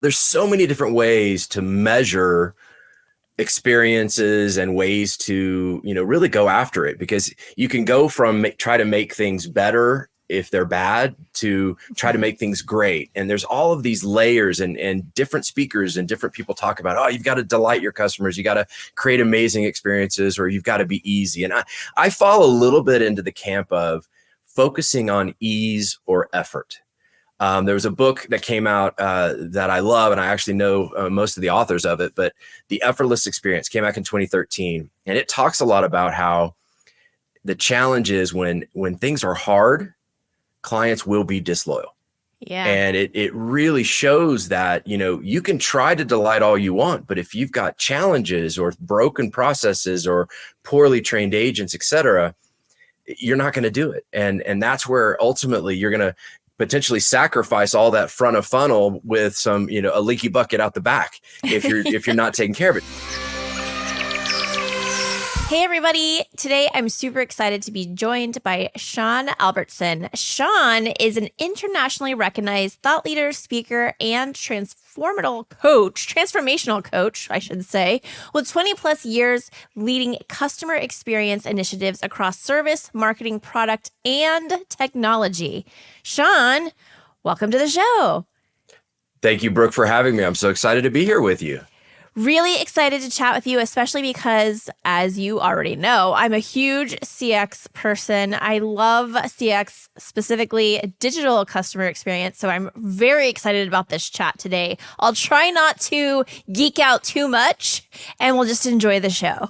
there's so many different ways to measure experiences and ways to, really go after it, because you can go from try to make things better if they're bad to try to make things great. And there's all of these layers, and different speakers and different people talk about, oh, you've got to delight your customers. You got to create amazing experiences, or you've got to be easy. And I fall a little bit into the camp of focusing on ease or effort. There was a book that came out that I love, and I actually know most of the authors of it, but The Effortless Experience came out in 2013. And it talks a lot about how the challenge is when things are hard, clients will be disloyal. Yeah. And it really shows that, you can try to delight all you want, but if you've got challenges or broken processes or poorly trained agents, et cetera, you're not going to do it. And that's where ultimately you're going to potentially sacrifice all that front of funnel with some, a leaky bucket out the back if you're not taking care of it. Hey, everybody. Today, I'm super excited to be joined by Sean Albertson. Sean is an internationally recognized thought leader, speaker, and transformational coach, I should say, with 20 plus years leading customer experience initiatives across service, marketing, product, and technology. Sean, welcome to the show. Thank you, Brooke, for having me. I'm so excited to be here with you. Really excited to chat with you, especially because, as you already know, I'm a huge CX person. I love CX, specifically digital customer experience. So I'm very excited about this chat today. I'll try not to geek out too much, and we'll just enjoy the show.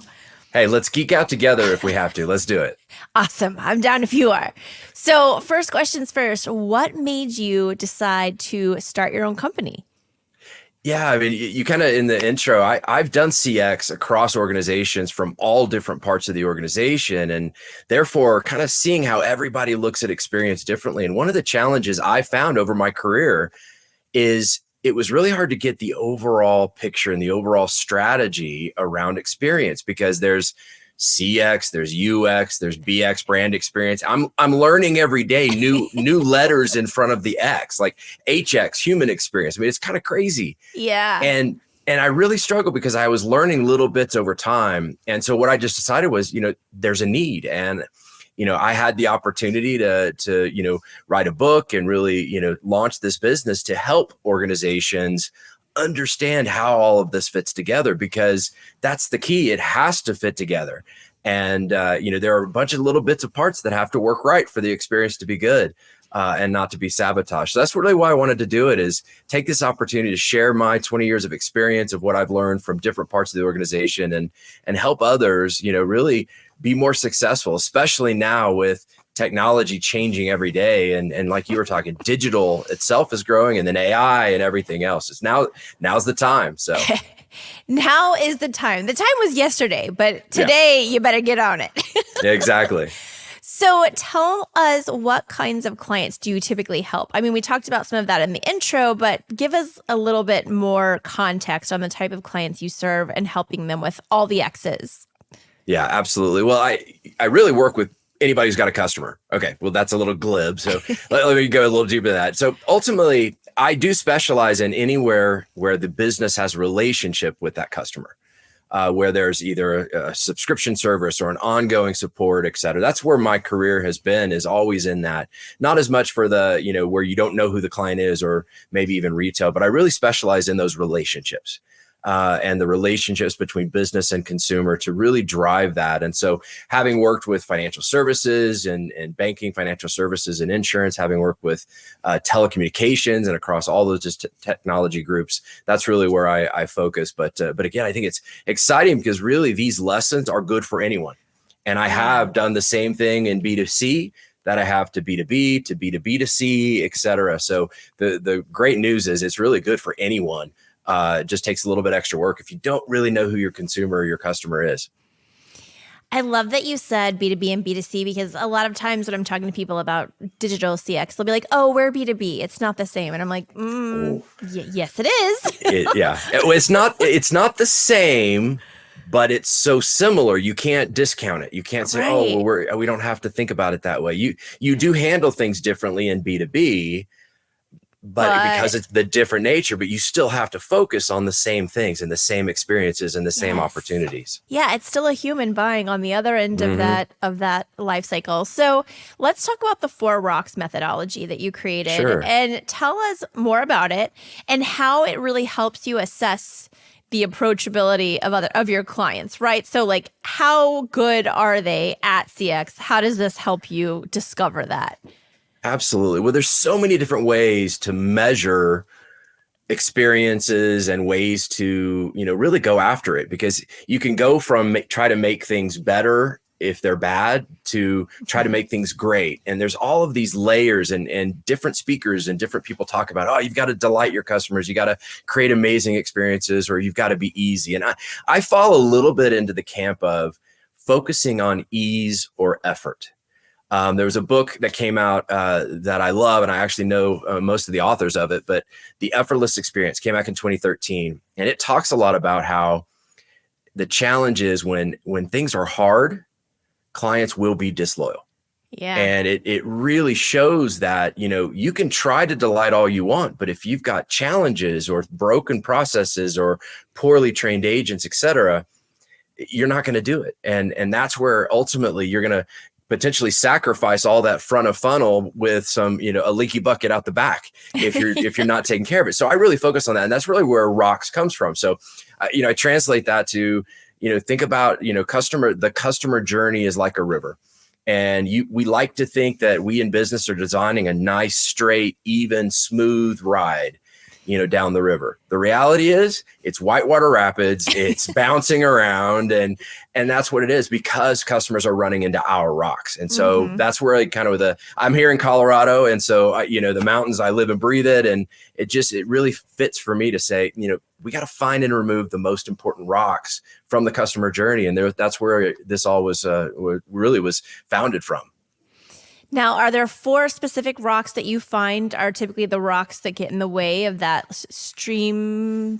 Hey, let's geek out together if we have to. Let's do it. Awesome. I'm down if you are. So first questions first, what made you decide to start your own company? Yeah, I mean, you kind of in the intro, I've done CX across organizations from all different parts of the organization, and therefore kind of seeing how everybody looks at experience differently. And one of the challenges I found over my career is it was really hard to get the overall picture and the overall strategy around experience, because there's CX, there's UX, there's BX, brand experience. I'm learning every day new letters in front of the X, like HX, human experience. I mean, it's kind of crazy. Yeah. And I really struggled because I was learning little bits over time. And so what I just decided was, there's a need. And I had the opportunity to write a book and really, launch this business to help organizations understand how all of this fits together, because that's the key. It has to fit together. And, there are a bunch of little bits of parts that have to work right for the experience to be good and not to be sabotaged. So that's really why I wanted to do it, is take this opportunity to share my 20 years of experience of what I've learned from different parts of the organization and help others, really be more successful, especially now with technology changing every day. And like you were talking, digital itself is growing, and then AI and everything else. It's now's the time. So now is the time. The time was yesterday, but today you better get on it. Yeah, exactly. So tell us, what kinds of clients do you typically help? I mean, we talked about some of that in the intro, but give us a little bit more context on the type of clients you serve and helping them with all the X's. Yeah, absolutely. Well, I really work with anybody who's got a customer. Okay, well, that's a little glib. So let me go a little deeper than that. So ultimately, I do specialize in anywhere where the business has a relationship with that customer, where there's either a subscription service or an ongoing support, et cetera. That's where my career has been, is always in that. Not as much for the, where you don't know who the client is, or maybe even retail, but I really specialize in those relationships. And the relationships between business and consumer to really drive that. And so having worked with financial services and banking, financial services and insurance, having worked with telecommunications and across all those just technology groups, that's really where I focus. But again, I think it's exciting because really these lessons are good for anyone. And I have done the same thing in B2C that I have to B2B, to B2B2C, et cetera. So the great news is it's really good for anyone. It just takes a little bit extra work if you don't really know who your consumer or your customer is. I love that you said B2B and B2C, because a lot of times when I'm talking to people about digital CX, they'll be like, oh, we're B2B. It's not the same. And I'm like, yes, it is. Yeah. It's not the same, but it's so similar. You can't discount it. You can't say, Right. oh, well, we don't have to think about it that way. You do handle things differently in B2B, but because it's the different nature, but you still have to focus on the same things and the same experiences and the same opportunities. Yeah, it's still a human buying on the other end of that life cycle. So let's talk about the 4 rocks methodology that you created and tell us more about it and how it really helps you assess the approachability of your clients, right? So like, how good are they at CX? How does this help you discover that? Absolutely. Well, there's so many different ways to measure experiences and ways to, really go after it, because you can go from try to make things better if they're bad to try to make things great. And there's all of these layers and different speakers and different people talk about, oh, you've got to delight your customers. You got to create amazing experiences, or you've got to be easy. And I fall a little bit into the camp of focusing on ease or effort. There was a book that came out that I love, and I actually know most of the authors of it, but The Effortless Experience came out in 2013. And it talks a lot about how the challenge is when things are hard, clients will be disloyal. Yeah. And it really shows that, you can try to delight all you want, but if you've got challenges or broken processes or poorly trained agents, et cetera, you're not going to do it. And that's where ultimately you're going to potentially sacrifice all that front of funnel with some, a leaky bucket out the back if you're not taking care of it. So I really focus on that. And that's really where rocks comes from. So, I translate that to, think about, the customer journey is like a river. And we like to think that we in business are designing a nice, straight, even, smooth ride, down the river. The reality is it's whitewater rapids, it's bouncing around, and that's what it is, because customers are running into our rocks. And so that's where I'm here in Colorado. And so, the mountains, I live and breathe it. And it really fits for me to say, we got to find and remove the most important rocks from the customer journey. And that's where this all was founded from. Now, are there 4 specific rocks that you find are typically the rocks that get in the way of that streamified,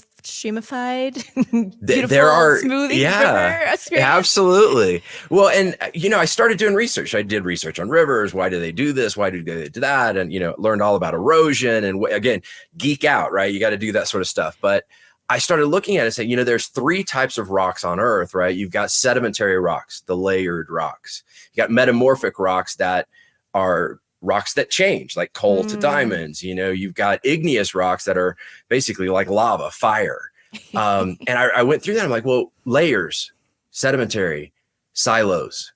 beautiful, smooth river experience? Absolutely. Well, and I started doing research. I did research on rivers. Why do they do this? Why do they do that? And learned all about erosion. And again, geek out, right? You got to do that sort of stuff. But I started looking at it, saying, there's 3 types of rocks on Earth, right? You've got sedimentary rocks, the layered rocks. You got metamorphic rocks that are rocks that change, like coal to diamonds. You've got igneous rocks that are basically like lava, fire. And I went through that. I'm like, well, layers, sedimentary, silos,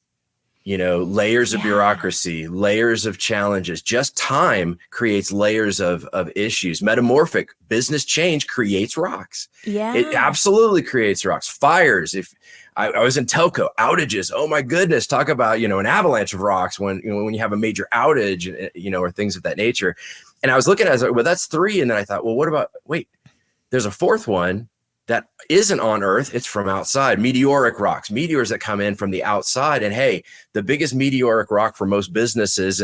layers of bureaucracy, layers of challenges. Just time creates layers of issues. Metamorphic business change creates rocks. Yeah, it absolutely creates rocks. Fires. If I was in telco, outages. Oh my goodness. Talk about, an avalanche of rocks when you have a major outage, or things of that nature. And I was looking at it, I was like, well, that's 3. And then I thought, well, what about, there's a 4th one that isn't on Earth. It's from outside. Meteoric rocks, meteors that come in from the outside. And hey, the biggest meteoric rock for most businesses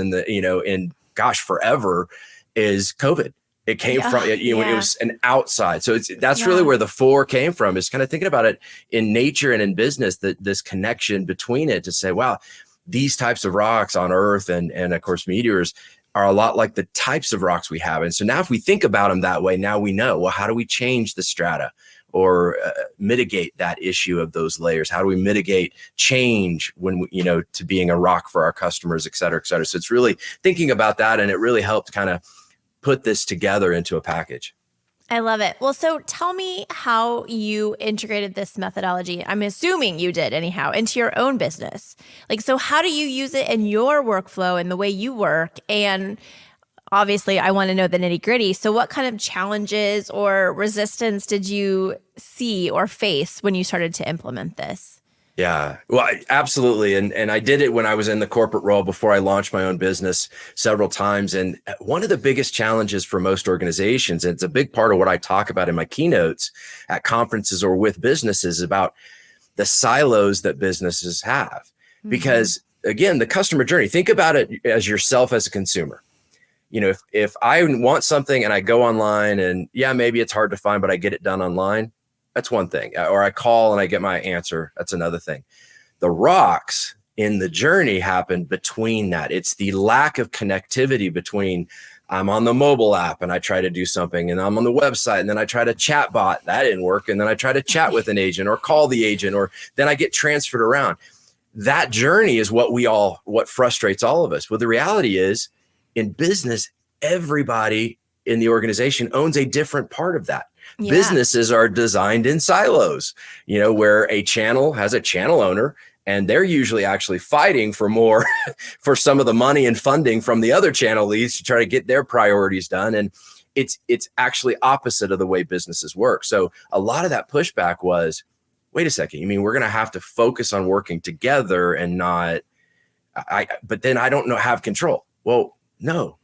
forever is COVID. It came from, when it was an outside. So that's really where the 4 came from, is kind of thinking about it in nature and in business, that this connection between it, to say, wow, these types of rocks on Earth and of course meteors are a lot like the types of rocks we have. And so now if we think about them that way, now we know, well, how do we change the strata or mitigate that issue of those layers? How do we mitigate change when, to being a rock for our customers, et cetera, et cetera. So it's really thinking about that. And it really helped kind of put this together into a package. I love it. Well, so tell me how you integrated this methodology. I'm assuming you did anyhow, into your own business. So how do you use it in your workflow and the way you work? And obviously I want to know the nitty gritty. So what kind of challenges or resistance did you see or face when you started to implement this? Yeah, well, absolutely. And I did it when I was in the corporate role before I launched my own business several times. And one of the biggest challenges for most organizations, and it's a big part of what I talk about in my keynotes at conferences or with businesses, is about the silos that businesses have. Because again, the customer journey, think about it as yourself as a consumer. If I want something and I go online and maybe it's hard to find, but I get it done online, that's one thing. Or I call and I get my answer. That's another thing. The rocks in the journey happen between that. It's the lack of connectivity between I'm on the mobile app and I try to do something, and I'm on the website, and then I try to chat bot, that didn't work. And then I try to chat with an agent or call the agent, or then I get transferred around. That journey is what frustrates all of us. Well, the reality is, in business, everybody in the organization owns a different part of that. Yeah. Businesses are designed in silos, where a channel has a channel owner, and they're usually actually fighting for more for some of the money and funding from the other channel leads to try to get their priorities done. And it's actually opposite of the way businesses work. So a lot of that pushback was, wait a second, you mean we're going to have to focus on working together and not, but then I don't have control. Well, no.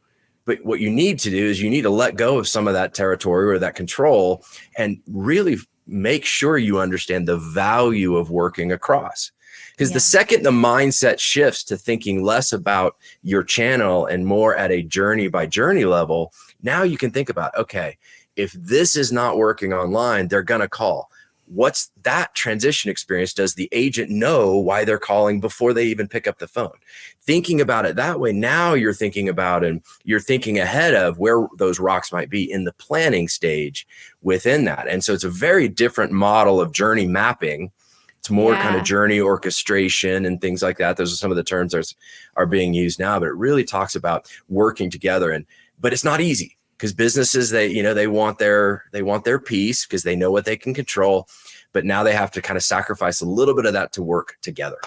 But what you need to do is you need to let go of some of that territory or that control and really make sure you understand the value of working across. Because the second the mindset shifts to thinking less about your channel and more at a journey by journey level, now you can think about, okay, if this is not working online, they're going to call. What's that transition experience? Does the agent know why they're calling before they even pick up the phone? Thinking about it that way, now you're thinking about and you're thinking ahead of where those rocks might be in the planning stage within that. And so it's a very different model of journey mapping. It's more kind of journey orchestration and things like that. Those are some of the terms that are being used now, but it really talks about working together. But it's not easy. Because businesses, they want their piece because they know what they can control, but now they have to kind of sacrifice a little bit of that to work together.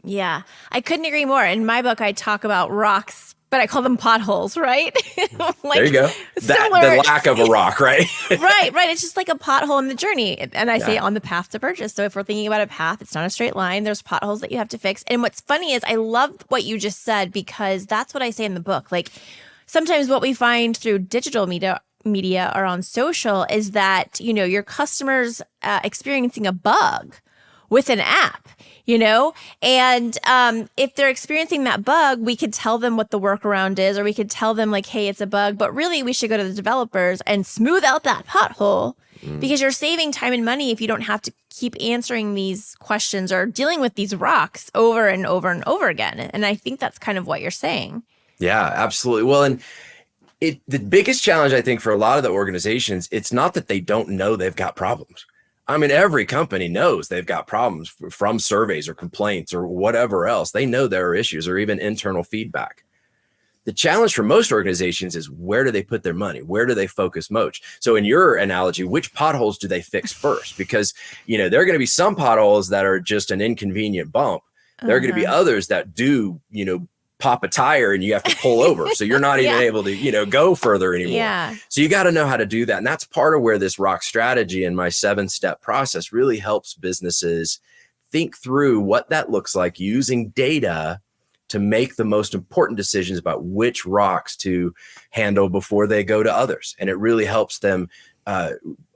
Yeah, I couldn't agree more. In my book, I talk about rocks, but I call them potholes, right? There you go. The lack of a rock, right? right. It's just like a pothole in the journey. And I say on the path to purchase. So if we're thinking about a path, it's not a straight line. There's potholes that you have to fix. And what's funny is I love what you just said, because that's what I say in the book. Like, sometimes what we find through digital media or on social is that, your customers experiencing a bug with an app, and if they're experiencing that bug, we could tell them what the workaround is, or we could tell them like, hey, it's a bug, but really we should go to the developers and smooth out that pothole because you're saving time and money if you don't have to keep answering these questions or dealing with these rocks over and over and over again. And I think that's kind of what you're saying. Yeah, absolutely. Well, and the biggest challenge, I think, for a lot of the organizations, it's not that they don't know they've got problems. I mean, every company knows they've got problems from surveys or complaints or whatever else. They know there are issues or even internal feedback. The challenge for most organizations is, where do they put their money? Where do they focus most? So in your analogy, which potholes do they fix first? Because, there are going to be some potholes that are just an inconvenient bump. There are going to be others that do, pop a tire and you have to pull over. So you're not even able to, go further anymore. Yeah. So you got to know how to do that. And that's part of where this rock strategy and my 7-step process really helps businesses think through what that looks like using data to make the most important decisions about which rocks to handle before they go to others. And it really helps them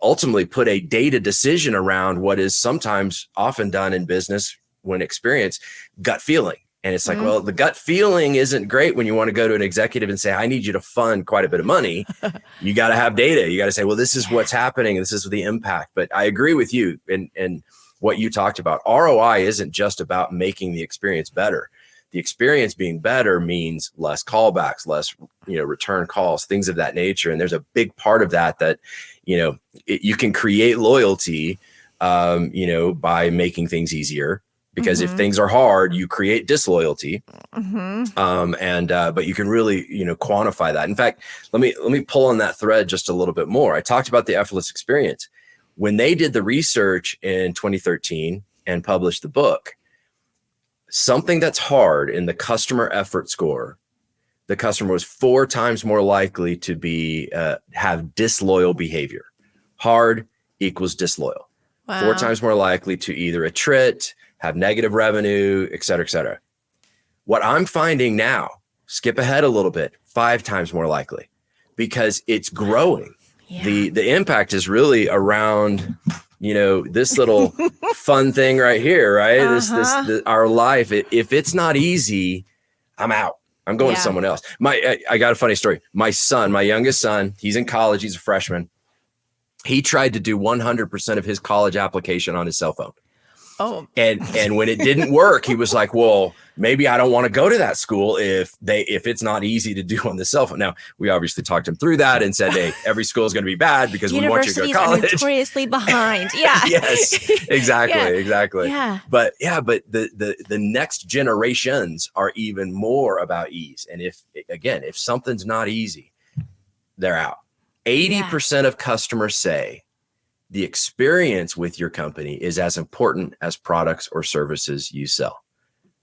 ultimately put a data decision around what is sometimes often done in business when experienced gut feeling. And it's like, well, the gut feeling isn't great when you want to go to an executive and say, I need you to fund quite a bit of money. You got to have data. You got to say, well, this is what's happening. This is the impact. But I agree with you and what you talked about. ROI isn't just about making the experience better. The experience being better means less callbacks, less, return calls, things of that nature. And there's a big part of that, you can create loyalty, by making things easier. Because if things are hard, you create disloyalty, but you can really, quantify that. In fact, let me pull on that thread just a little bit more. I talked about the effortless experience. When they did the research in 2013 and published the book, something that's hard in the customer effort score, the customer was 4 times more likely to be have disloyal behavior. Hard equals disloyal. Wow. 4 times more likely to either attrit, have negative revenue, et cetera, et cetera. What I'm finding now, skip ahead a little bit, 5 times more likely, because it's growing. Yeah. The impact is really around, this little fun thing right here, right? Our life. If it's not easy, I'm out. I'm going to someone else. I got a funny story. My youngest son, he's in college. He's a freshman. He tried to do 100% of his college application on his cell phone. Oh, and when it didn't work, he was like, well, maybe I don't want to go to that school if it's not easy to do on the cell phone. Now, we obviously talked him through that and said, hey, every school is going to be bad because we want you to go to college. Universities are notoriously behind. Yeah. Yes, exactly. Exactly. Yeah. But the next generations are even more about ease. And if something's not easy, they're out. 80% of customers say the experience with your company is as important as products or services you sell.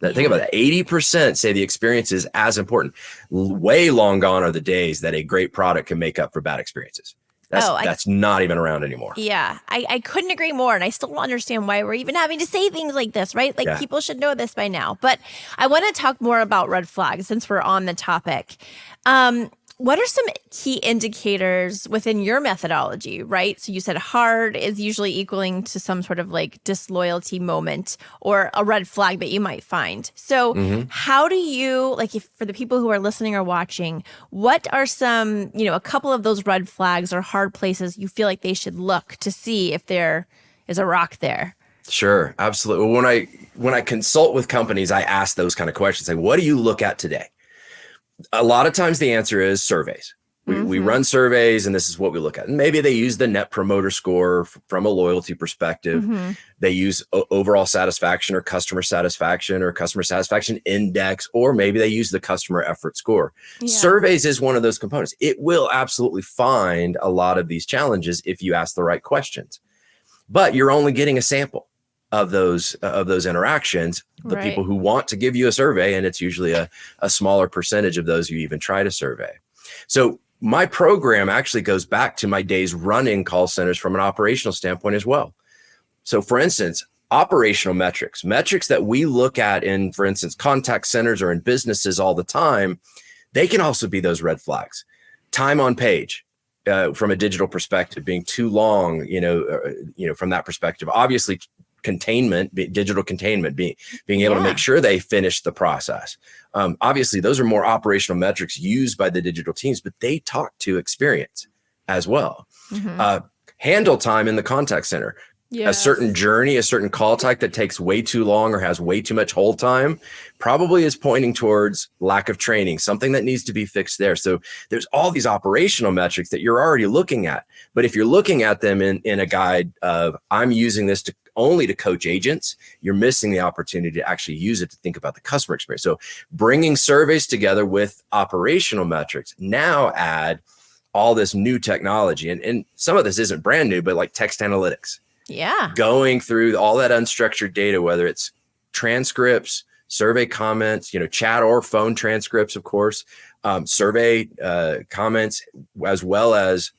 Think about that. 80% say the experience is as important. Way long gone are the days that a great product can make up for bad experiences. That's not even around anymore. Yeah, I couldn't agree more. And I still don't understand why we're even having to say things like this, right? Like people should know this by now. But I want to talk more about red flags since we're on the topic. What are some key indicators within your methodology, right? So you said hard is usually equaling to some sort of like disloyalty moment or a red flag that you might find. So how do you, like if for the people who are listening or watching, what are some, a couple of those red flags or hard places you feel like they should look to see if there is a rock there? Sure, absolutely. When I consult with companies, I ask those kind of questions. Like, what do you look at today? A lot of times the answer is surveys. We run surveys and this is what we look at. And maybe they use the Net Promoter Score from a loyalty perspective. They use overall satisfaction or customer satisfaction index, or maybe they use the customer effort score. Yeah. Surveys is one of those components. It will absolutely find a lot of these challenges if you ask the right questions, but you're only getting a sample of those interactions, the people who want to give you a survey, and it's usually a smaller percentage of those you even try to survey. So my program actually goes back to my days running call centers from an operational standpoint as well. So for instance, operational metrics that we look at in, for instance, contact centers or in businesses all the time, they can also be those red flags. Time on page. From a digital perspective, being too long, from that perspective, obviously digital containment, being able to make sure they finish the process. Obviously, those are more operational metrics used by the digital teams, but they talk to experience as well. Handle time in the contact center. Yes. A certain journey, a certain call type that takes way too long or has way too much hold time probably is pointing towards lack of training, something that needs to be fixed there. So there's all these operational metrics that you're already looking at. But if you're looking at them in a guide of, I'm using this only to coach agents, you're missing the opportunity to actually use it to think about the customer experience. So bringing surveys together with operational metrics, now add all this new technology. And some of this isn't brand new, but like text analytics. Yeah. Going through all that unstructured data, whether it's transcripts, survey comments, chat or phone transcripts, of course, survey comments, as well as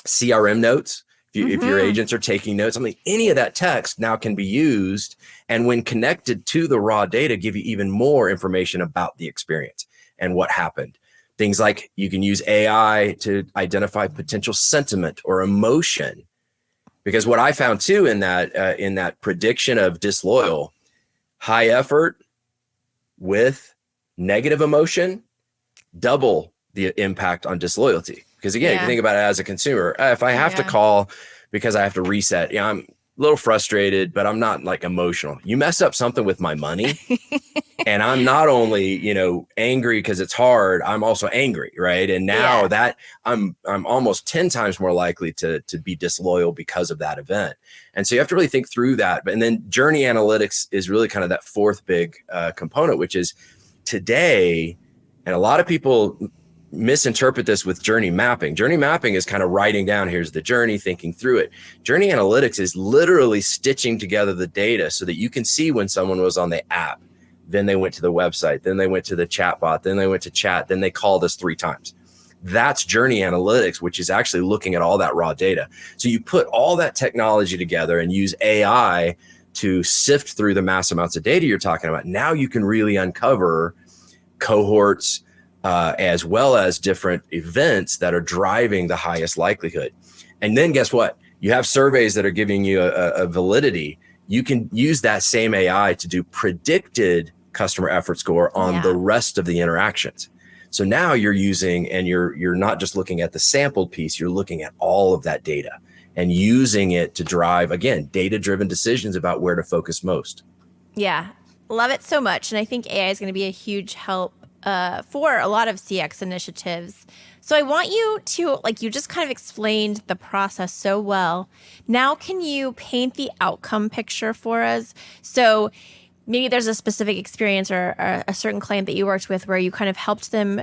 CRM notes. If your agents are taking notes, any of that text now can be used. And when connected to the raw data, give you even more information about the experience and what happened. Things like you can use AI to identify potential sentiment or emotion. Because what I found too in that prediction of disloyal, high effort with negative emotion, double the impact on disloyalty. Because again, if you think about it as a consumer, if I have to call because I have to reset, I'm a little frustrated, but I'm not like emotional. You mess up something with my money and I'm not only, angry because it's hard, I'm also angry, right? And now that I'm almost 10 times more likely to be disloyal because of that event. And so you have to really think through that. And then journey analytics is really kind of that fourth big component, which is today, and a lot of people misinterpret this with journey mapping. Journey mapping is kind of writing down, here's the journey, thinking through it. Journey analytics is literally stitching together the data so that you can see when someone was on the app, then they went to the website, then they went to the chat bot, then they went to chat, then they called us 3 times. That's journey analytics, which is actually looking at all that raw data. So you put all that technology together and use AI to sift through the mass amounts of data you're talking about. Now you can really uncover cohorts, as well as different events that are driving the highest likelihood. And then guess what? You have surveys that are giving you a validity. You can use that same AI to do predicted customer effort score on the rest of the interactions. So now you're using, and you're not just looking at the sampled piece, you're looking at all of that data and using it to drive, again, data-driven decisions about where to focus most. Yeah. Love it so much. And I think AI is going to be a huge help for a lot of CX initiatives. So I want you to, like, you just kind of explained the process so well. Now, can you paint the outcome picture for us? So maybe there's a specific experience or a certain client that you worked with where you kind of helped them,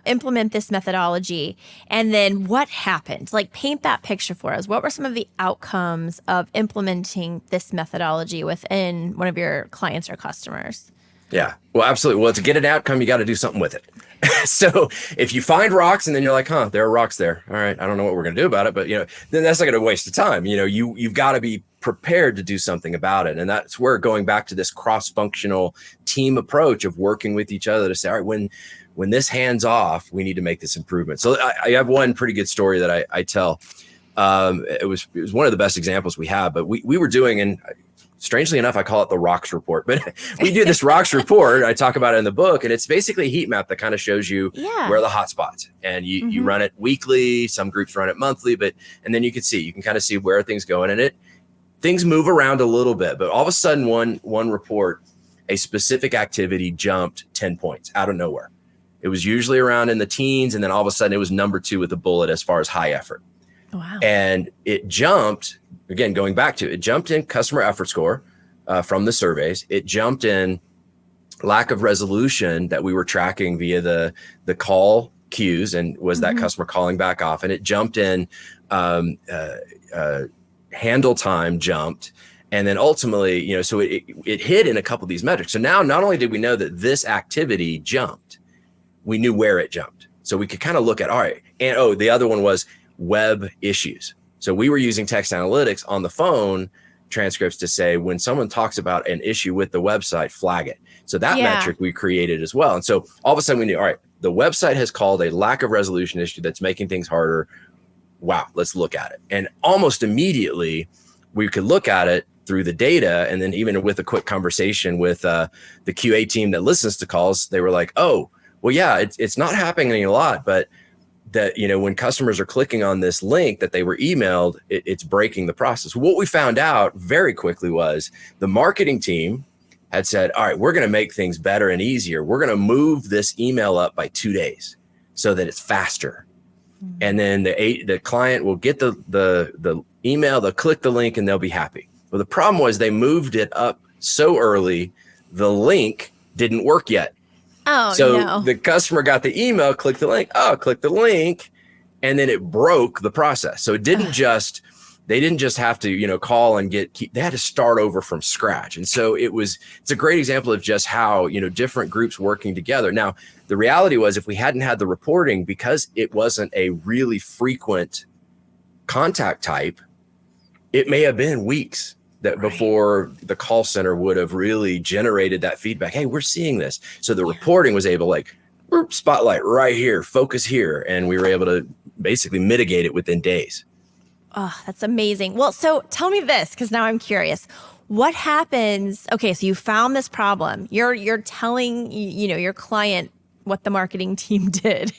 implement this methodology. And then what happened? Like, paint that picture for us. What were some of the outcomes of implementing this methodology within one of your clients or customers? Yeah, well, absolutely. Well, to get an outcome, you got to do something with it. So if you find rocks and then you're like, there are rocks there. All right, I don't know what we're going to do about it, but then that's not going to waste of time. You've got to be prepared to do something about it. And that's where going back to this cross-functional team approach of working with each other to say, all right, when this hands off, we need to make this improvement. So I have one pretty good story that I tell. It was one of the best examples we have, but we were doing, and strangely enough, I call it the rocks report, but we do this rocks report. I talk about it in the book, and it's basically a heat map that kind of shows you where the hot spots, and you run it weekly. Some groups run it monthly, and then you can kind of see where things going, and things move around a little bit, but all of a sudden one report, a specific activity jumped 10 points out of nowhere. It was usually around in the teens, and then all of a sudden it was number 2 with a bullet as far as high effort. Wow. And it jumped, again, going back to it jumped in customer effort score from the surveys. It jumped in lack of resolution that we were tracking via the call queues, and was that customer calling back off. And it jumped in handle time jumped. And then ultimately, so it hit in a couple of these metrics. So now not only did we know that this activity jumped, we knew where it jumped. So we could kind of look at, all right. And the other one was web issues. So we were using text analytics on the phone transcripts to say, when someone talks about an issue with the website, flag it. So that metric we created as well. And so all of a sudden we knew, all right, the website has called a lack of resolution issue that's making things harder. Wow, let's look at it. And almost immediately we could look at it through the data. And then even with a quick conversation with the QA team that listens to calls, they were like, oh, well, yeah, it's not happening a lot, but that, when customers are clicking on this link that they were emailed, it's breaking the process. What we found out very quickly was the marketing team had said, all right, we're going to make things better and easier. We're going to move this email up by 2 days so that it's faster. And then the client will get the email, they'll click the link, and they'll be happy. Well, the problem was they moved it up so early, the link didn't work yet. Oh, so no. The customer got the email, click the link, and then it broke the process. So it didn't they didn't just have to, call and they had to start over from scratch. And so it's a great example of just how, different groups working together. Now, the reality was, if we hadn't had the reporting, because it wasn't a really frequent contact type, it may have been weeks before the call center would have really generated that feedback. Hey, we're seeing this. So the reporting was able to spotlight right here, focus here. And we were able to basically mitigate it within days. Oh, that's amazing. Well, so tell me this, because now I'm curious. What happens? Okay, so you found this problem. You're telling your client what the marketing team did.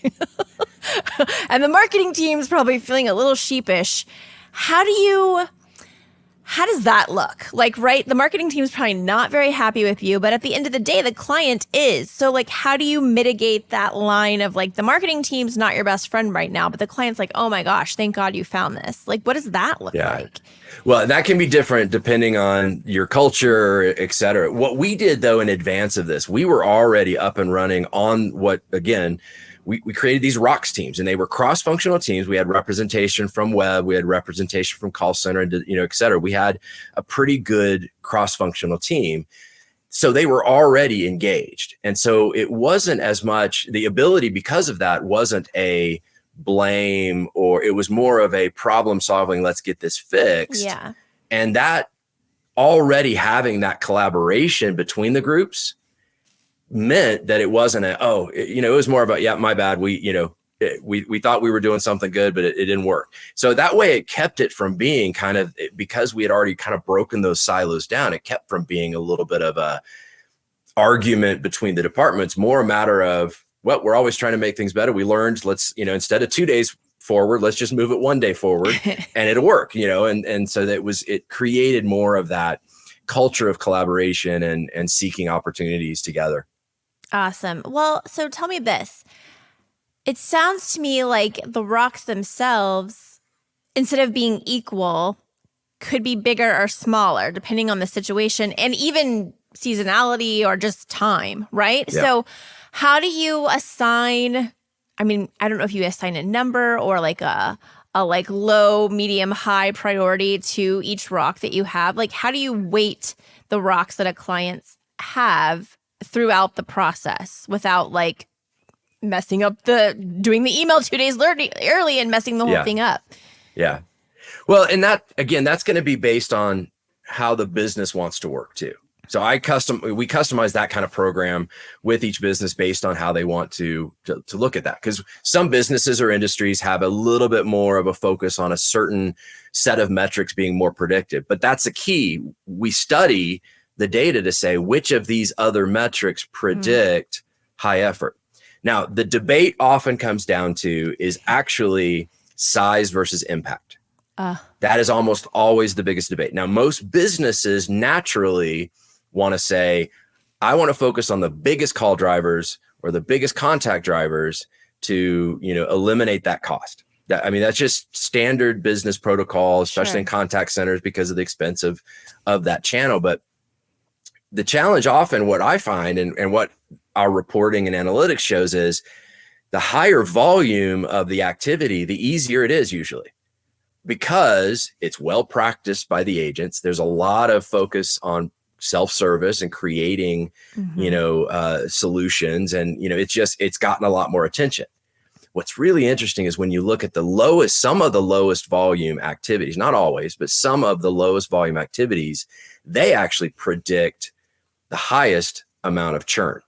And the marketing team's probably feeling a little sheepish. How does that look? Like, right, the marketing team's probably not very happy with you, but at the end of the day, the client is. So, like, how do you mitigate that line of, like, the marketing team's not your best friend right now, but the client's like, oh my gosh, thank God you found this. Like, what does that look like? Well, that can be different depending on your culture, et cetera. What we did, though, in advance of this, we were already up and running on what, again, we created these rocks teams, and they were cross-functional teams. We had representation from web, we had representation from call center, and et cetera. We had a pretty good cross-functional team. So they were already engaged. And so it wasn't as much the ability, because of that, wasn't a blame, or it was more of a problem solving. Let's get this fixed. Yeah. And that already having that collaboration between the groups meant that it wasn't it was more about, yeah, my bad. We thought we were doing something good, but it didn't work. So that way it kept it from being kind of, because we had already kind of broken those silos down, it kept from being a little bit of a argument between the departments, more a matter of, well, we're always trying to make things better. We learned, let's, instead of 2 days forward, let's just move it 1 day forward and it'll work, and so it created more of that culture of collaboration and seeking opportunities together. Awesome. Well, so tell me this. It sounds to me like the rocks themselves, instead of being equal, could be bigger or smaller depending on the situation and even seasonality or just time, right? Yeah. So how do you assign, I mean, I don't know if you assign a number or like a like low, medium, high priority to each rock that you have. Like how do you weight the rocks that a clients have throughout the process without like messing up doing the email 2 days early and messing the whole thing up? Yeah. Well, and that, again, that's going to be based on how the business wants to work too. So we customize that kind of program with each business based on how they want to look at that. Because some businesses or industries have a little bit more of a focus on a certain set of metrics being more predictive. But that's the key. We study the data to say which of these other metrics predict high effort. Now, the debate often comes down to is actually size versus impact. That is almost always the biggest debate. Now, most businesses naturally want to say, I want to focus on the biggest call drivers or the biggest contact drivers to, eliminate that cost. That's just standard business protocol, especially in contact centers because of the expense of that channel. But the challenge often, what I find and what our reporting and analytics shows is the higher volume of the activity, the easier it is usually, because it's well practiced by the agents. There's a lot of focus on self-service and creating, solutions. And, it's gotten a lot more attention. What's really interesting is when you look at some of the lowest volume activities, not always, but some of the lowest volume activities, they actually predict the highest amount of churn.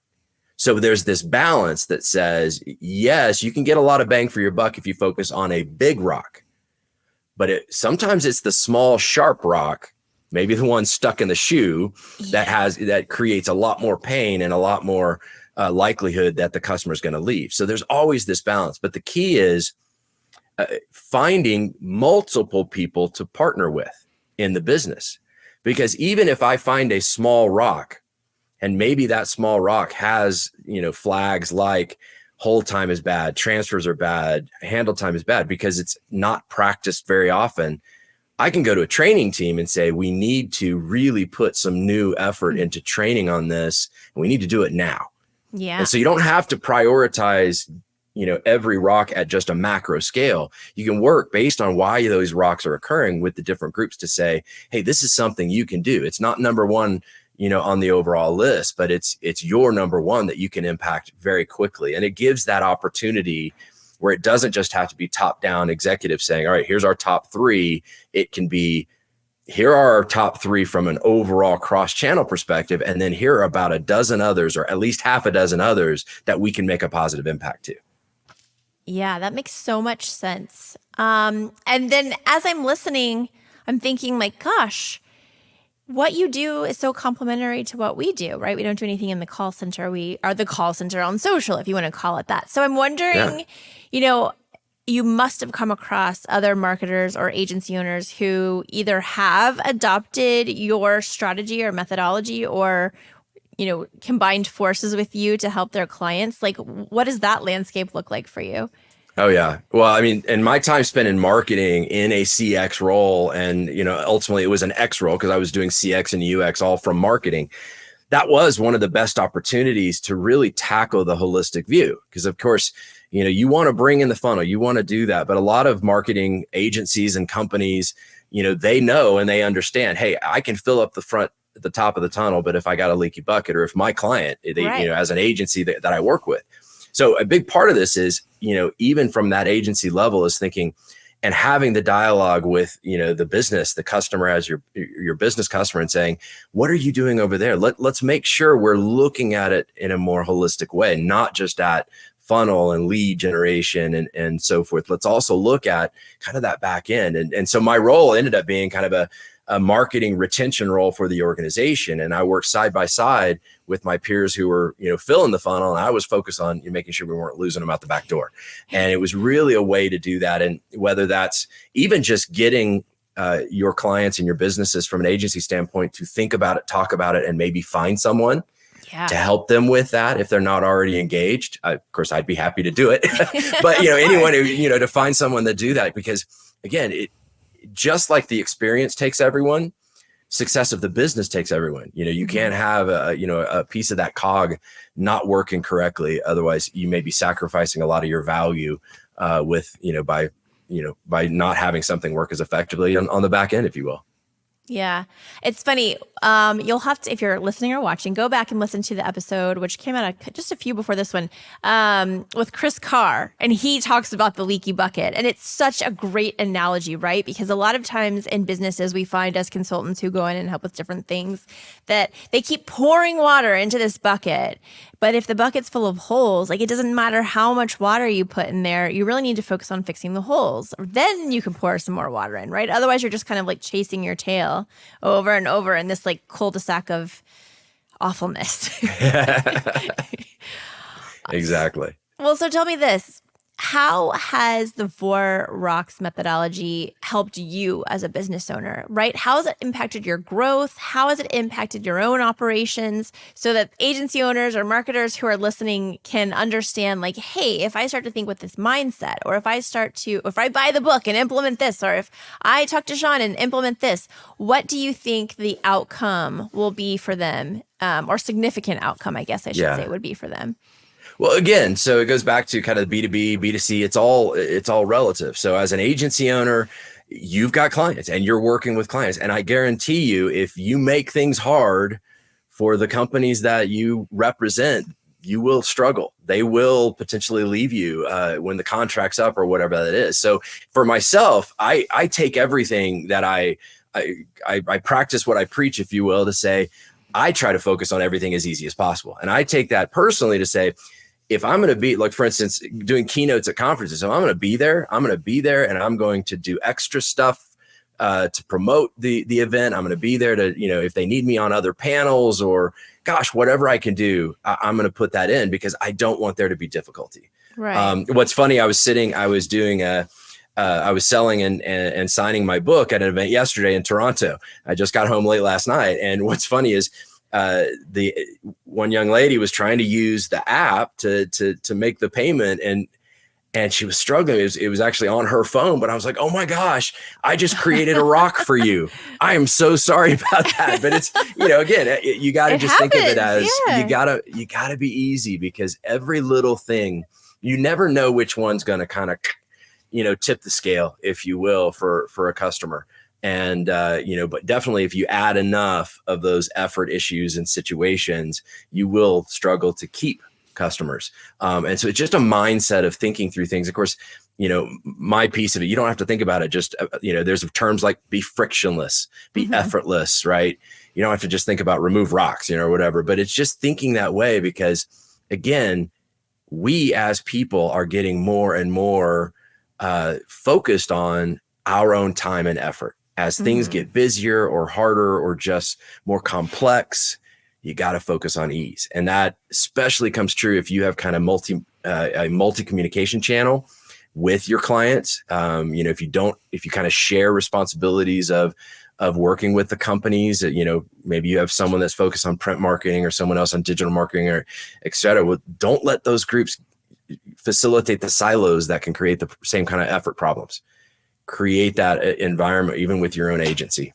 So there's this balance that says, yes, you can get a lot of bang for your buck if you focus on a big rock, but sometimes it's the small, sharp rock, maybe the one stuck in the shoe that creates a lot more pain and a lot more likelihood that the customer is going to leave. So there's always this balance, but the key is finding multiple people to partner with in the business, because even if I find a small rock, and maybe that small rock has, flags like hold time is bad, transfers are bad, handle time is bad, because it's not practiced very often, I can go to a training team and say, we need to really put some new effort into training on this, and we need to do it now. Yeah. And so you don't have to prioritize, every rock at just a macro scale. You can work based on why those rocks are occurring with the different groups to say, hey, this is something you can do. It's not number one, on the overall list, but it's your number one that you can impact very quickly. And it gives that opportunity where it doesn't just have to be top down executives saying, all right, here's our top three. It can be, here are our top three from an overall cross channel perspective. And then here are about a dozen others, or at least half a dozen others that we can make a positive impact to. Yeah, that makes so much sense. And then as I'm listening, I'm thinking like, gosh, what you do is so complementary to what we do, right? We don't do anything in the call center. We are the call center on social, if you want to call it that. So I'm wondering, you must have come across other marketers or agency owners who either have adopted your strategy or methodology or, combined forces with you to help their clients. Like, what does that landscape look like for you? Oh, yeah. Well, and my time spent in marketing in a CX role, and, ultimately it was an X role because I was doing CX and UX all from marketing. That was one of the best opportunities to really tackle the holistic view. Because of course, you want to bring in the funnel, you want to do that. But a lot of marketing agencies and companies, they know and they understand, hey, I can fill up the top of the tunnel, but if I got a leaky bucket, or if my client, as an agency that I work with. So a big part of this is, even from that agency level, is thinking and having the dialogue with, the business, the customer as your business customer, and saying, what are you doing over there? Let's make sure we're looking at it in a more holistic way, not just at funnel and lead generation and so forth. Let's also look at kind of that back end. And so my role ended up being kind of a marketing retention role for the organization. And I worked side by side with my peers who were, filling the funnel. And I was focused on making sure we weren't losing them out the back door. And it was really a way to do that. And whether that's even just getting your clients and your businesses from an agency standpoint to think about it, talk about it, and maybe find someone to help them with that if they're not already engaged. Of course, I'd be happy to do it, but anyone who, to find someone to do that, because again, it just like the experience takes everyone, success of the business takes everyone. You can't have a piece of that cog not working correctly. Otherwise, you may be sacrificing a lot of your value by not having something work as effectively on the back end, if you will. Yeah. It's funny. You'll have to, if you're listening or watching, go back and listen to the episode, which came out just a few before this one, with Chris Carr. And he talks about the leaky bucket. And it's such a great analogy, right? Because a lot of times in businesses, we find as consultants who go in and help with different things that they keep pouring water into this bucket. But if the bucket's full of holes, like it doesn't matter how much water you put in there, you really need to focus on fixing the holes. Then you can pour some more water in, right? Otherwise, you're just kind of like chasing your tail over and over in this like cul-de-sac of awfulness. Exactly. Well, so tell me this. How has the 4 Rocks methodology helped you as a business owner, right? How has it impacted your growth? How has it impacted your own operations so that agency owners or marketers who are listening can understand like, hey, if I start to think with this mindset, or if I buy the book and implement this, or if I talk to Sean and implement this, what do you think the outcome will be for them? Or significant outcome, I guess I should say, would be for them. Well, again, so it goes back to kind of B2B, B2C. It's all relative. So as an agency owner, you've got clients and you're working with clients. And I guarantee you, if you make things hard for the companies that you represent, you will struggle. They will potentially leave you when the contract's up or whatever that is. So for myself, I take everything that I practice what I preach, if you will, to say, I try to focus on everything as easy as possible. And I take that personally to say, if I'm going to be, like, for instance, doing keynotes at conferences, so I'm going to be there and I'm going to do extra stuff to promote the event. I'm going to be there to, if they need me on other panels or gosh, whatever I can do, I'm going to put that in because I don't want there to be difficulty. Right. What's funny, I was selling and signing my book at an event yesterday in Toronto. I just got home late last night. And what's funny is the one young lady was trying to use the app to make the payment and she was struggling. It was actually on her phone, but I was like, oh my gosh, I just created a rock for you. I am so sorry about that. But it's, again, you got to just think of it as you gotta be easy, because every little thing, you never know which one's going to kind of, tip the scale, if you will, for a customer. And, but definitely if you add enough of those effort issues and situations, you will struggle to keep customers. And so it's just a mindset of thinking through things. Of course, my piece of it, you don't have to think about it. Just, there's terms like be frictionless, be effortless, right? You don't have to just think about remove rocks, or whatever, but it's just thinking that way because, again, we as people are getting more and more focused on our own time and effort. As things get busier or harder or just more complex, you got to focus on ease. And that especially comes true if you have kind of a multi-communication channel with your clients. If you kind of share responsibilities of working with the companies, maybe you have someone that's focused on print marketing or someone else on digital marketing or et cetera. Well, don't let those groups facilitate the silos that can create the same kind of effort problems. Create that environment even with your own agency.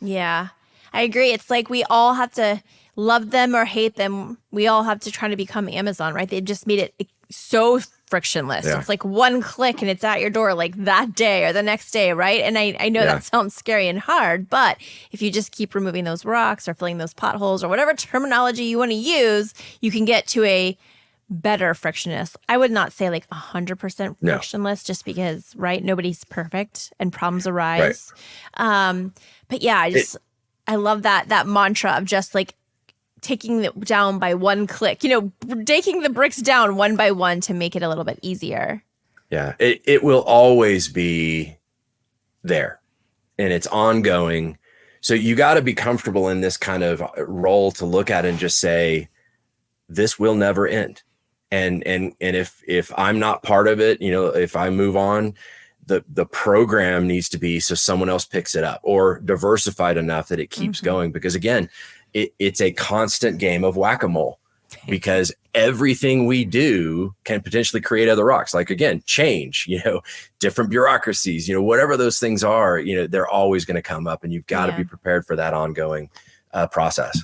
Yeah, I agree. It's like we all have to love them or hate them. We all have to try to become Amazon, right? They just made it so frictionless. Yeah. It's like one click and it's at your door like that day or the next day, right? And I know that sounds scary and hard, but if you just keep removing those rocks or filling those potholes or whatever terminology you want to use, you can get to a better frictionless. I would not say like 100% frictionless just because, right? Nobody's perfect and problems arise. Right. But yeah, I love that mantra of just like taking it down by one click, taking the bricks down one by one to make it a little bit easier. Yeah, it will always be there and it's ongoing. So you got to be comfortable in this kind of role to look at and just say, this will never end. And if I'm not part of it, if I move on, the program needs to be so someone else picks it up, or diversified enough that it keeps going. Because again, it's a constant game of whack-a-mole, because everything we do can potentially create other rocks. Like, again, change, different bureaucracies, whatever those things are, they're always going to come up, and you've got to be prepared for that ongoing process.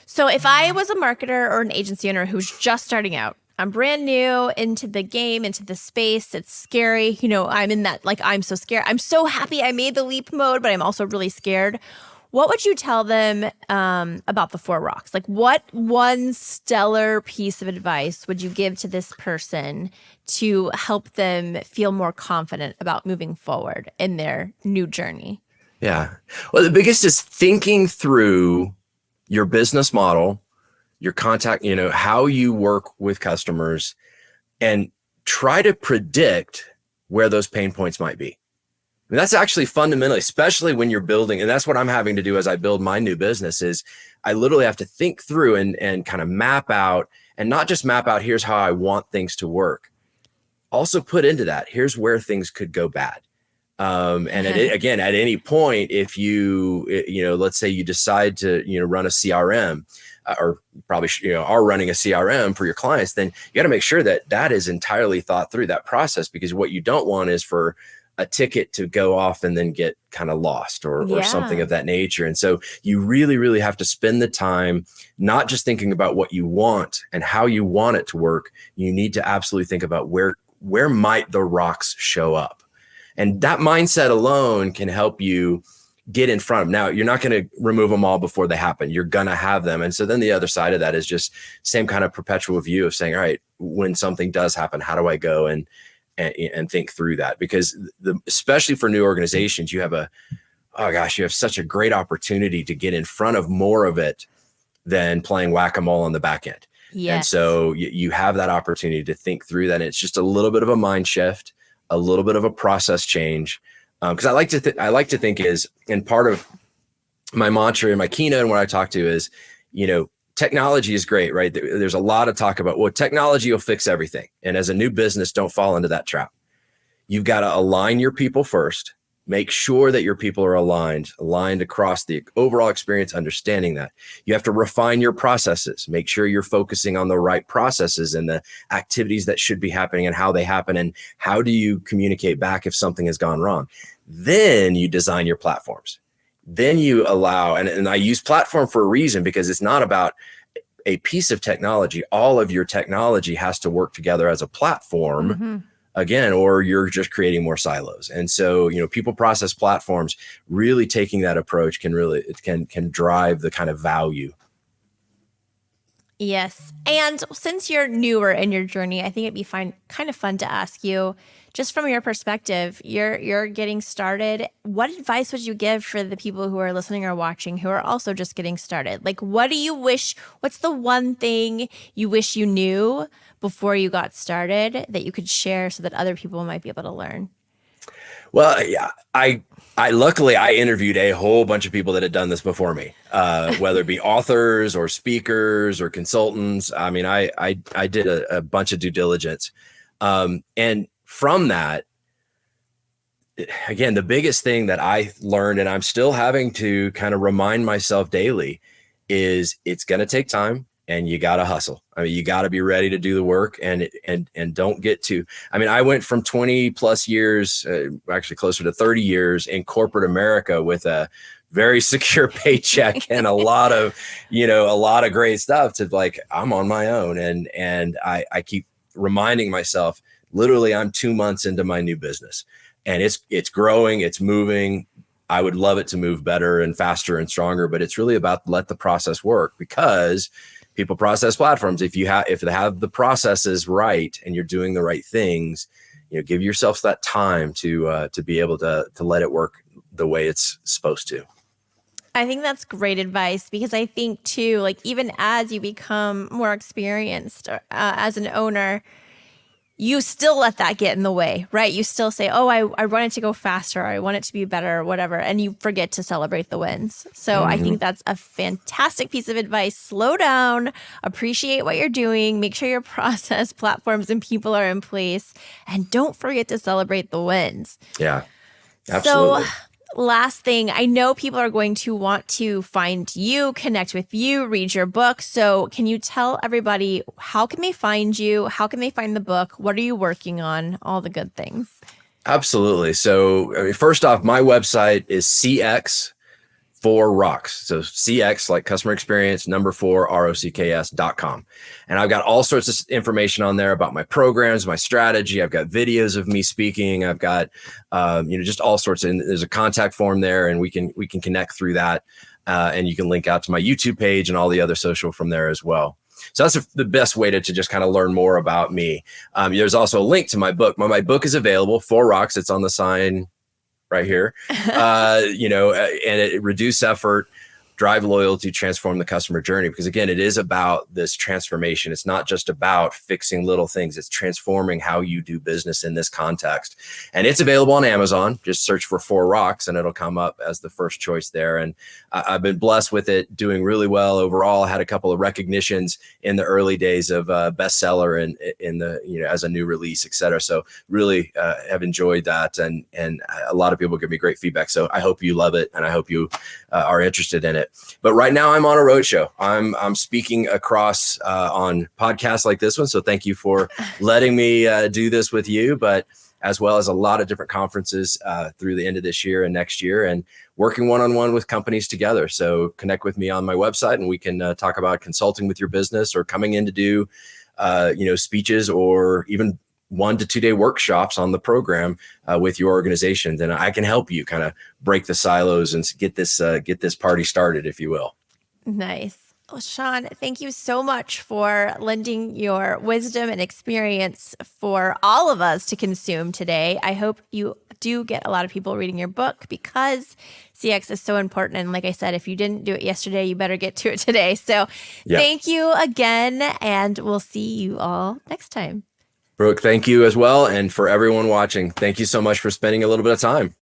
So if I was a marketer or an agency owner who's just starting out, I'm brand new into the game, into the space. It's scary. I'm in that, like, I'm so scared. I'm so happy I made the leap mode, but I'm also really scared. What would you tell them about the 4 rocks? Like, what one stellar piece of advice would you give to this person to help them feel more confident about moving forward in their new journey? Yeah. Well, the biggest is thinking through your business model, your contact, how you work with customers, and try to predict where those pain points might be. I mean, that's actually fundamentally, especially when you're building, and that's what I'm having to do as I build my new business, is I literally have to think through and kind of map out, and not just map out, here's how I want things to work. Also put into that, here's where things could go bad. And again, at any point, if let's say you decide to, run a CRM, or probably, are running a CRM for your clients, then you got to make sure that that is entirely thought through, that process, because what you don't want is for a ticket to go off and then get kind of lost or something of that nature. And so you really, really have to spend the time, not just thinking about what you want and how you want it to work. You need to absolutely think about where might the rocks show up. And that mindset alone can help you get in front of them. Now, you're not going to remove them all before they happen. You're going to have them. And so then the other side of that is just same kind of perpetual view of saying, all right, when something does happen, how do I go and think through that? Because especially for new organizations, you have such a great opportunity to get in front of more of it than playing whack-a-mole on the back end. Yes. And so you have that opportunity to think through that. And it's just a little bit of a mind shift, a little bit of a process change. Because I like to think is, and part of my mantra in my keynote and what I talk to is, technology is great, right? There's a lot of talk about, well, technology will fix everything. And as a new business, don't fall into that trap. You've got to align your people first. Make sure that your people are aligned across the overall experience, understanding that. You have to refine your processes. Make sure you're focusing on the right processes and the activities that should be happening and how they happen, and how do you communicate back if something has gone wrong. Then you design your platforms. Then you allow, and I use platform for a reason, because it's not about a piece of technology. All of your technology has to work together as a platform. Again, or you're just creating more silos. And so, people process platforms, really taking that approach can drive the kind of value. Yes. And since you're newer in your journey, I think it'd be kind of fun to ask you, just from your perspective, you're getting started. What advice would you give for the people who are listening or watching who are also just getting started? Like, what's the one thing you wish you knew before you got started that you could share so that other people might be able to learn? Well, yeah, I luckily interviewed a whole bunch of people that had done this before me, whether it be authors or speakers or consultants. I mean, I did a bunch of due diligence. And from that, again, the biggest thing that I learned, and I'm still having to kind of remind myself daily, is it's going to take time. And you got to hustle. I mean, you got to be ready to do the work, and don't get too. I mean, I went from 20 plus years, actually closer to 30 years in corporate America with a very secure paycheck and a lot of great stuff, to like, I'm on my own. And I keep reminding myself, literally, I'm 2 months into my new business, and it's growing, it's moving. I would love it to move better and faster and stronger, but it's really about let the process work, because people process platforms. If they have the processes right and you're doing the right things, give yourself that time to be able to let it work the way it's supposed to. I think that's great advice, because I think too, like, even as you become more experienced as an owner, you still let that get in the way, right? You still say, oh, I want it to go faster, or I want it to be better, or whatever. And you forget to celebrate the wins. So I think that's a fantastic piece of advice. Slow down, appreciate what you're doing, make sure your process, platforms, and people are in place. And don't forget to celebrate the wins. Yeah, absolutely. So last thing, I know people are going to want to find you, connect with you, read your book. So can you tell everybody, how can they find you? How can they find the book? What are you working on? All the good things. Absolutely. So first off, my website is CX for rocks. So CX, like customer experience, number 4, ROCKS.com. And I've got all sorts of information on there about my programs, my strategy. I've got videos of me speaking. I've got, just all sorts. And there's a contact form there, and we can connect through that. And you can link out to my YouTube page and all the other social from there as well. So that's the best way to just kind of learn more about me. There's also a link to my book. My book is available, 4 Rocks. It's on the sign right here, and it reduce effort, drive loyalty, transform the customer journey. Because again, it is about this transformation. It's not just about fixing little things. It's transforming how you do business in this context. And it's available on Amazon. Just search for 4 Rocks and it'll come up as the first choice there. And I've been blessed with it, doing really well overall. I had a couple of recognitions in the early days of bestseller and in the, as a new release, et cetera. So really have enjoyed that. And a lot of people give me great feedback. So I hope you love it. And I hope you are interested in it. But right now I'm on a roadshow. I'm speaking across on podcasts like this one. So thank you for letting me do this with you, but as well as a lot of different conferences through the end of this year and next year, and working one-on-one with companies together. So connect with me on my website and we can talk about consulting with your business, or coming in to do, speeches, or even 1 to 2 day workshops on the program with your organization. Then I can help you kind of break the silos and get this party started, if you will. Nice. Well, Sean, thank you so much for lending your wisdom and experience for all of us to consume today. I hope you do get a lot of people reading your book, because CX is so important. And like I said, if you didn't do it yesterday, you better get to it today. So Thank you again, and we'll see you all next time. Brooke, thank you as well. And for everyone watching, thank you so much for spending a little bit of time.